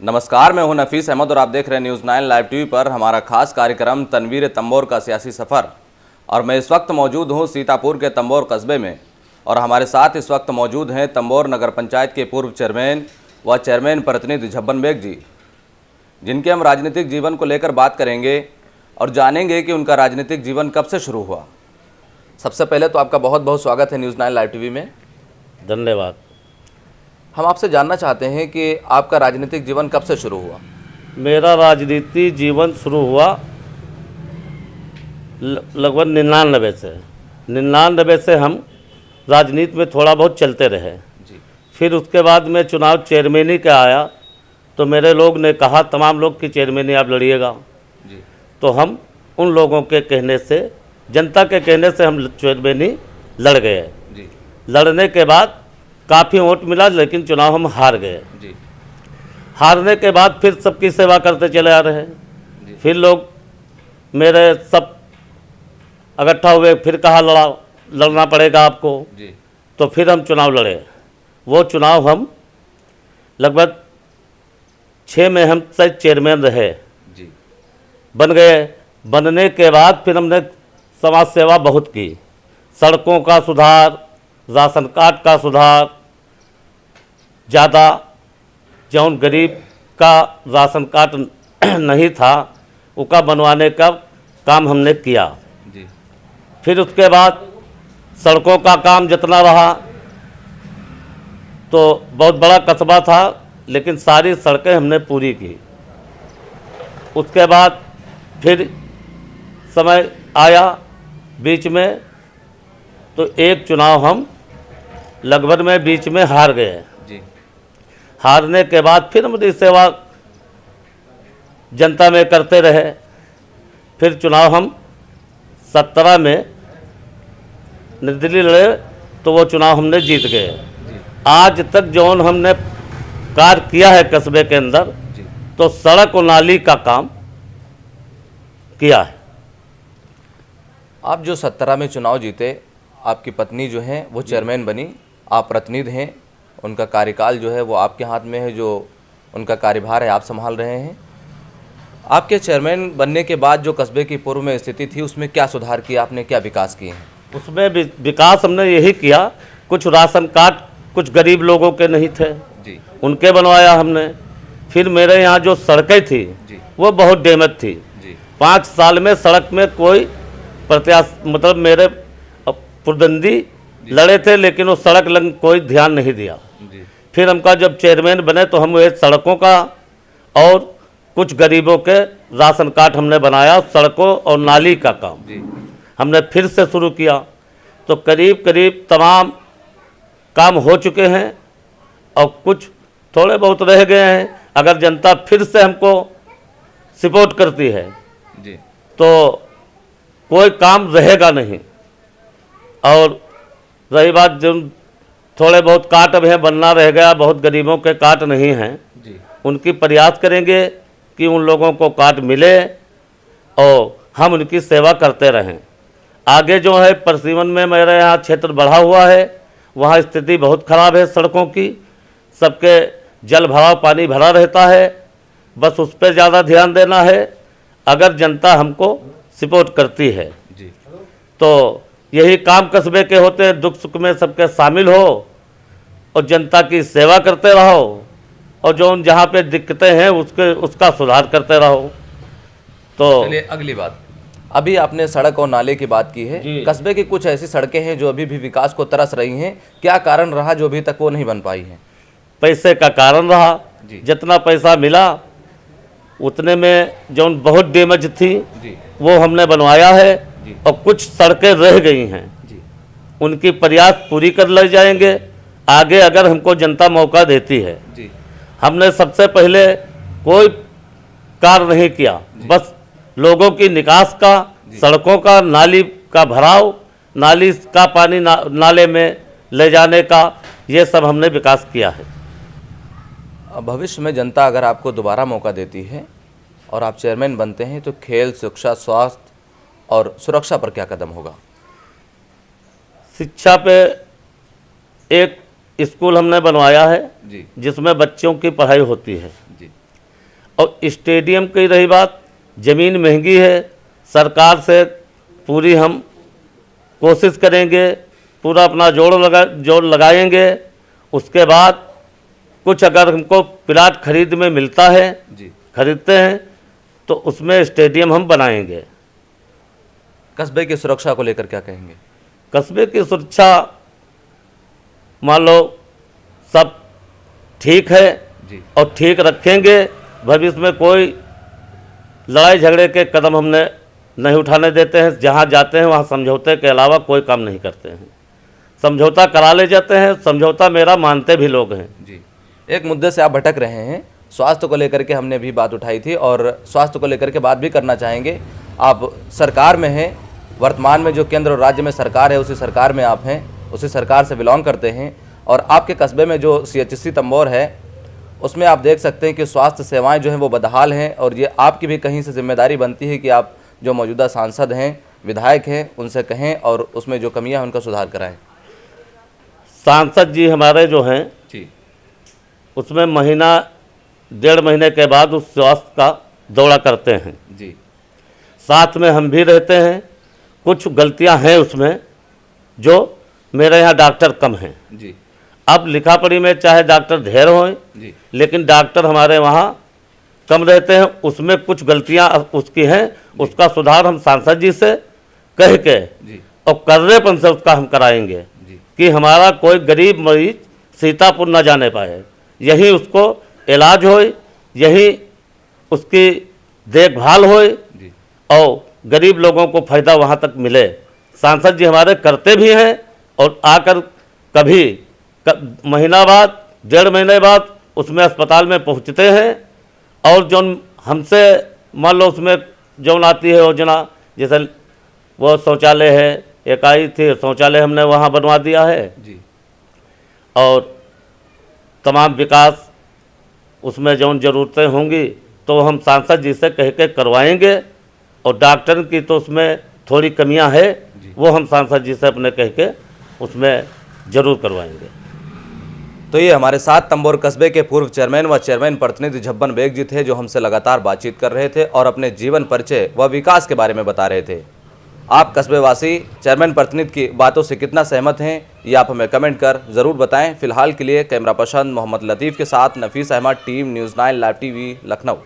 नमस्कार, मैं हूं नफीस अहमद और आप देख रहे हैं न्यूज़ 9 लाइव टीवी पर हमारा खास कार्यक्रम तनवीर तंबोर का सियासी सफ़र। और मैं इस वक्त मौजूद हूं सीतापुर के तंबोर कस्बे में और हमारे साथ इस वक्त मौजूद हैं तंबोर नगर पंचायत के पूर्व चेयरमैन व चेयरमैन प्रतिनिधि झब्बन बेग जी, जिनके हम राजनीतिक जीवन को लेकर बात करेंगे और जानेंगे कि उनका राजनीतिक जीवन कब से शुरू हुआ। सबसे पहले तो आपका बहुत बहुत स्वागत है न्यूज़ 9 लाइव टीवी में। धन्यवाद। हम आपसे जानना चाहते हैं कि आपका राजनीतिक जीवन कब से शुरू हुआ। मेरा राजनीति जीवन शुरू हुआ लगभग 99 से। 99 से हम राजनीति में थोड़ा बहुत चलते रहे जी। फिर उसके बाद में चुनाव चेयरमैनी का आया तो मेरे लोग ने कहा तमाम लोग की चेयरमैनी आप लड़िएगा जी। तो हम उन लोगों के कहने से, जनता के कहने से हम चेयरमैनी लड़ गए जी। लड़ने के बाद काफ़ी वोट मिला लेकिन चुनाव हम हार गए जी। हारने के बाद फिर सबकी सेवा करते चले आ रहे हैं। फिर लोग मेरे सब इकट्ठा हुए, फिर कहा लड़ना पड़ेगा आपको जी। तो फिर हम चुनाव लड़े। वो चुनाव हम लगभग 6 में हम शायद चेयरमैन रहे जी। बन गए। बनने के बाद फिर हमने समाज सेवा बहुत की, सड़कों का सुधार, राशन कार्ड का सुधार, ज़्यादा जौन गरीब का राशन कार्ड नहीं था उसका बनवाने का काम हमने किया। जी। फिर उसके बाद सड़कों का काम जितना रहा तो बहुत बड़ा कस्बा था लेकिन सारी सड़कें हमने पूरी की। उसके बाद फिर समय आया बीच में तो एक चुनाव हम लगभग में बीच में हार गए। जी। हारने के बाद फिर हमारी सेवा जनता में करते रहे। फिर चुनाव हम 17 में निर्दलीय लड़े तो वो चुनाव हमने जीत गए। आज तक जौन हमने कार्य किया है कस्बे के अंदर तो सड़क और नाली का काम किया है। आप जो 17 में चुनाव जीते, आपकी पत्नी जो है वो चेयरमैन बनी, आप प्रतिनिधि हैं, उनका कार्यकाल जो है वो आपके हाथ में है, जो उनका कार्यभार है आप संभाल रहे हैं। आपके चेयरमैन बनने के बाद जो कस्बे की पूर्व में स्थिति थी उसमें क्या सुधार किया आपने, क्या विकास किए हैं? उसमें विकास हमने यही किया, कुछ राशन कार्ड कुछ गरीब लोगों के नहीं थे जी। उनके बनवाया हमने। फिर मेरे यहाँ जो सड़कें थी जी। वो बहुत डैमेज थी जी। 5 साल में सड़क में कोई प्रत्याशी मतलब मेरे प्रतिद्वंदी लड़े थे लेकिन वो सड़क लग कोई ध्यान नहीं दिया। जी। फिर हमका जब चेयरमैन बने तो हम ये सड़कों का और कुछ गरीबों के राशन कार्ड हमने बनाया, सड़कों और नाली का काम जी। हमने फिर से शुरू किया। तो करीब करीब तमाम काम हो चुके हैं और कुछ थोड़े बहुत रह गए हैं। अगर जनता फिर से हमको सपोर्ट करती है जी। तो कोई काम रहेगा नहीं। और रही बात जो थोड़े बहुत काट अब हैं, बनना रह गया, बहुत गरीबों के काट नहीं हैं जी। उनकी प्रयास करेंगे कि उन लोगों को काट मिले और हम उनकी सेवा करते रहें। आगे जो है परसीवन में मेरे यहाँ क्षेत्र बढ़ा हुआ है, वहाँ स्थिति बहुत ख़राब है सड़कों की, सबके जल भराव पानी भरा रहता है, बस उस पर ज़्यादा ध्यान देना है। अगर जनता हमको सपोर्ट करती है जी। तो यही काम कस्बे के होते हैं, दुख सुख में सबके शामिल हो और जनता की सेवा करते रहो और जो जहाँ पे दिक्कतें हैं उसका सुधार करते रहो। तो चलिए अगली बात, अभी आपने सड़क और नाले की बात की है। कस्बे की कुछ ऐसी सड़कें हैं जो अभी भी विकास को तरस रही हैं, क्या कारण रहा जो अभी तक वो नहीं बन पाई हैं? पैसे का कारण रहा जी। जितना पैसा मिला उतने में जो बहुत डैमेज थी जी। वो हमने बनवाया है और कुछ सड़कें रह गई हैं जी। उनकी प्रयास पूरी कर ले जाएंगे आगे अगर हमको जनता मौका देती है। जी। हमने सबसे पहले कोई कार्य नहीं किया, बस लोगों की निकास का, सड़कों का, नाली का भराव, नाली का पानी नाले में ले जाने का, ये सब हमने विकास किया है। भविष्य में जनता अगर आपको दोबारा मौका देती है और आप चेयरमैन बनते हैं तो खेल, शिक्षा, स्वास्थ्य और सुरक्षा पर क्या कदम होगा? शिक्षा पे एक स्कूल हमने बनवाया है जी। जिसमें बच्चों की पढ़ाई होती है। जी। और स्टेडियम की रही बात, ज़मीन महंगी है, सरकार से पूरी हम कोशिश करेंगे, पूरा अपना जोड़ लगाएंगे। उसके बाद कुछ अगर हमको प्लाट खरीद में मिलता है जी, खरीदते हैं तो उसमें स्टेडियम हम बनाएंगे। कस्बे की सुरक्षा को लेकर क्या कहेंगे? कस्बे की सुरक्षा मान लो सब ठीक है जी, और ठीक रखेंगे। भविष्य में कोई लड़ाई झगड़े के कदम हमने नहीं उठाने देते हैं। जहाँ जाते हैं वहाँ समझौते के अलावा कोई काम नहीं करते हैं। समझौता करा ले जाते हैं, समझौता मेरा मानते भी लोग हैं। जी। एक मुद्दे से आप भटक रहे हैं, स्वास्थ्य को लेकर के हमने भी बात उठाई थी और स्वास्थ्य को लेकर के बात भी करना चाहेंगे। आप सरकार में हैं, वर्तमान में जो केंद्र और राज्य में सरकार है उसी सरकार में आप हैं, उसी सरकार से बिलोंग करते हैं और आपके कस्बे में जो CHC तंबोर है उसमें आप देख सकते हैं कि स्वास्थ्य सेवाएं जो हैं वो बदहाल हैं और ये आपकी भी कहीं से जिम्मेदारी बनती है कि आप जो मौजूदा सांसद हैं, विधायक हैं, उनसे कहें और उसमें जो कमियां हैं उनका सुधार कराएं। सांसद जी हमारे जो हैं जी, उसमें महीना 1.5 महीने के बाद उस स्वास्थ्य का दौरा करते हैं। जी, साथ में हम भी रहते हैं। कुछ गलतियां हैं उसमें जो मेरे यहाँ डॉक्टर कम हैं। जी, अब लिखा पढ़ी में चाहे डॉक्टर ढेर हों, जी, लेकिन डॉक्टर हमारे वहाँ कम रहते हैं। उसमें कुछ गलतियां उसकी हैं, उसका सुधार हम सांसद जी से कह के जी, और कर्रेपन से उसका हम कराएंगे जी, कि हमारा कोई गरीब मरीज सीतापुर न जाने पाए, यहीं उसको इलाज हो, यहीं उसकी देखभाल हो जी, और गरीब लोगों को फ़ायदा वहाँ तक मिले। सांसद जी हमारे करते भी हैं और आकर कभी महीना बाद 1.5 महीने बाद उसमें अस्पताल में पहुँचते हैं और जो हमसे मान लो उसमें जो आती है योजना, जैसे वो शौचालय है, एक आई थी शौचालय हमने वहाँ बनवा दिया है जी, और तमाम विकास उसमें जो ज़रूरतें होंगी तो हम सांसद जी से कह के करवाएंगे। और डॉक्टर की तो उसमें थोड़ी कमियां है, वो हम सांसद जी से अपने कह के उसमें ज़रूर करवाएंगे। तो ये हमारे साथ तंबोर कस्बे के पूर्व चेयरमैन व चेयरमैन प्रतिनिधि झब्बन बेग जी थे, जो हमसे लगातार बातचीत कर रहे थे और अपने जीवन परिचय व विकास के बारे में बता रहे थे। आप कस्बेवासी चेयरमैन प्रतिनिधि की बातों से कितना सहमत हैं ये आप हमें कमेंट कर ज़रूर बताएं। फिलहाल के लिए कैमरा पर्सन मोहम्मद लतीफ़ के साथ Nafees Ahmad, team news 9 live TV, Lucknow.